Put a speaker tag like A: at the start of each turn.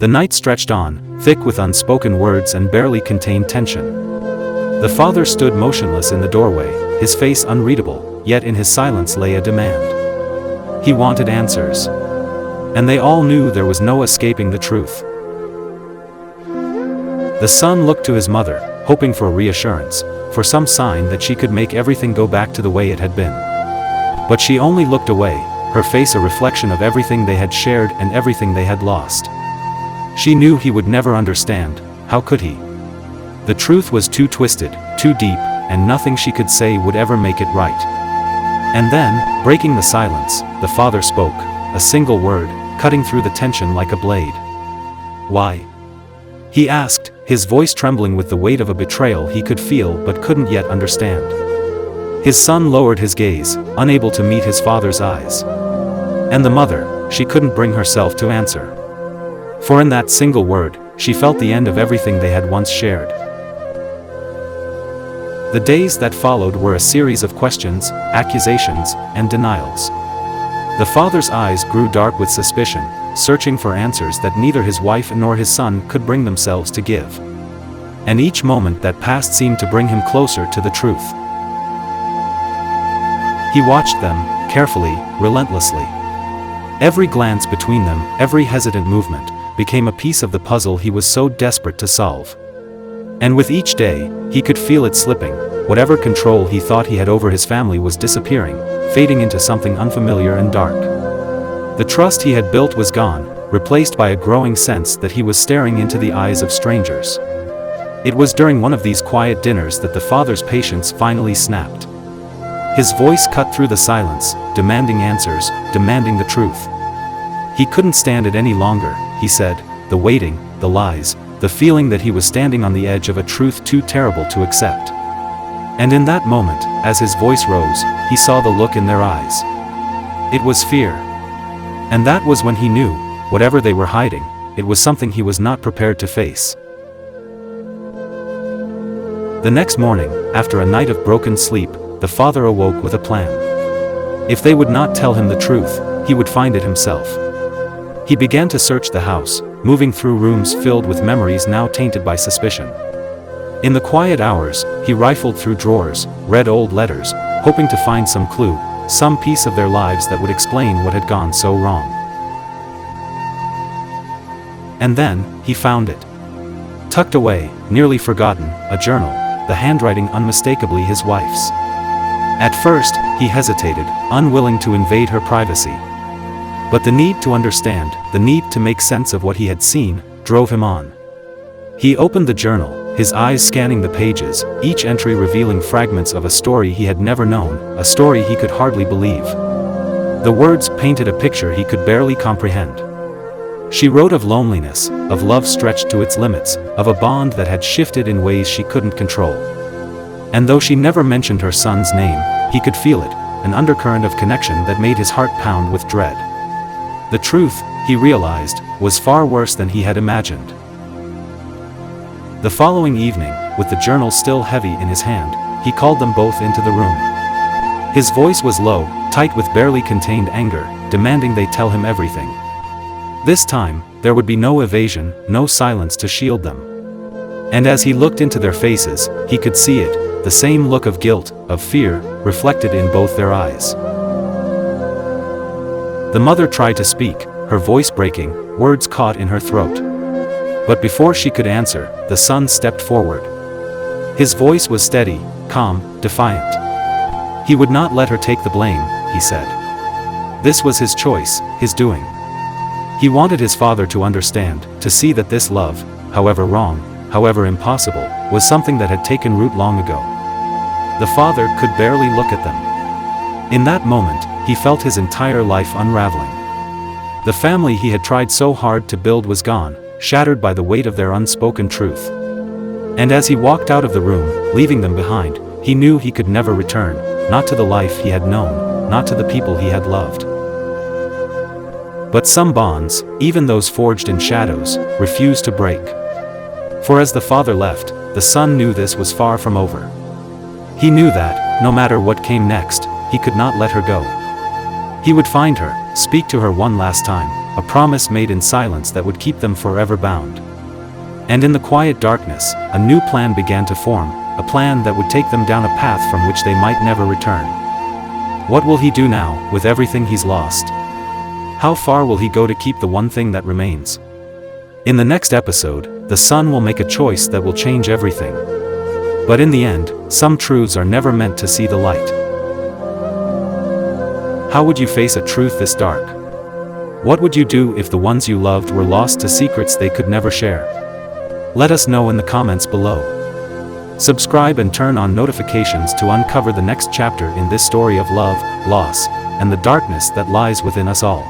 A: The night stretched on, thick with unspoken words and barely contained tension. The father stood motionless in the doorway, his face unreadable, yet in his silence lay a demand. He wanted answers. And they all knew there was no escaping the truth. The son looked to his mother, hoping for reassurance, for some sign that she could make everything go back to the way it had been. But she only looked away, her face a reflection of everything they had shared and everything they had lost. She knew he would never understand. How could he? The truth was too twisted, too deep, and nothing she could say would ever make it right. And then, breaking the silence, the father spoke, a single word, cutting through the tension like a blade. "Why?" he asked, his voice trembling with the weight of a betrayal he could feel but couldn't yet understand. His son lowered his gaze, unable to meet his father's eyes. And the mother, she couldn't bring herself to answer. For in that single word, she felt the end of everything they had once shared. The days that followed were a series of questions, accusations, and denials. The father's eyes grew dark with suspicion, searching for answers that neither his wife nor his son could bring themselves to give. And each moment that passed seemed to bring him closer to the truth. He watched them, carefully, relentlessly. Every glance between them, every hesitant movement, became a piece of the puzzle he was so desperate to solve. And with each day, he could feel it slipping. Whatever control he thought he had over his family was disappearing, fading into something unfamiliar and dark. The trust he had built was gone, replaced by a growing sense that he was staring into the eyes of strangers. It was during one of these quiet dinners that the father's patience finally snapped. His voice cut through the silence, demanding answers, demanding the truth. He couldn't stand it any longer, he said, the waiting, the lies, the feeling that he was standing on the edge of a truth too terrible to accept. And in that moment, as his voice rose, he saw the look in their eyes. It was fear. And that was when he knew, whatever they were hiding, it was something he was not prepared to face. The next morning, after a night of broken sleep, the father awoke with a plan. If they would not tell him the truth, he would find it himself. He began to search the house, moving through rooms filled with memories now tainted by suspicion. In the quiet hours, he rifled through drawers, read old letters, hoping to find some clue, some piece of their lives that would explain what had gone so wrong. And then, he found it. Tucked away, nearly forgotten, a journal, the handwriting unmistakably his wife's. At first, he hesitated, unwilling to invade her privacy. But the need to understand, the need to make sense of what he had seen, drove him on. He opened the journal, his eyes scanning the pages, each entry revealing fragments of a story he had never known, a story he could hardly believe. The words painted a picture he could barely comprehend. She wrote of loneliness, of love stretched to its limits, of a bond that had shifted in ways she couldn't control. And though she never mentioned her son's name, he could feel it, an undercurrent of connection that made his heart pound with dread. The truth, he realized, was far worse than he had imagined. The following evening, with the journal still heavy in his hand, he called them both into the room. His voice was low, tight with barely contained anger, demanding they tell him everything. This time, there would be no evasion, no silence to shield them. And as he looked into their faces, he could see it, the same look of guilt, of fear, reflected in both their eyes. The mother tried to speak, her voice breaking, words caught in her throat. But before she could answer, the son stepped forward. His voice was steady, calm, defiant. He would not let her take the blame, he said. This was his choice, his doing. He wanted his father to understand, to see that this love, however wrong, however impossible, was something that had taken root long ago. The father could barely look at them. In that moment, he felt his entire life unraveling. The family he had tried so hard to build was gone, shattered by the weight of their unspoken truth. And as he walked out of the room, leaving them behind, he knew he could never return, not to the life he had known, not to the people he had loved. But some bonds, even those forged in shadows, refused to break. For as the father left, the son knew this was far from over. He knew that, no matter what came next, he could not let her go. He would find her, speak to her one last time, a promise made in silence that would keep them forever bound. And in the quiet darkness, a new plan began to form, a plan that would take them down a path from which they might never return. What will he do now, with everything he's lost? How far will he go to keep the one thing that remains? In the next episode, the son will make a choice that will change everything. But in the end, some truths are never meant to see the light. How would you face a truth this dark? What would you do if the ones you loved were lost to secrets they could never share? Let us know in the comments below. Subscribe and turn on notifications to uncover the next chapter in this story of love, loss, and the darkness that lies within us all.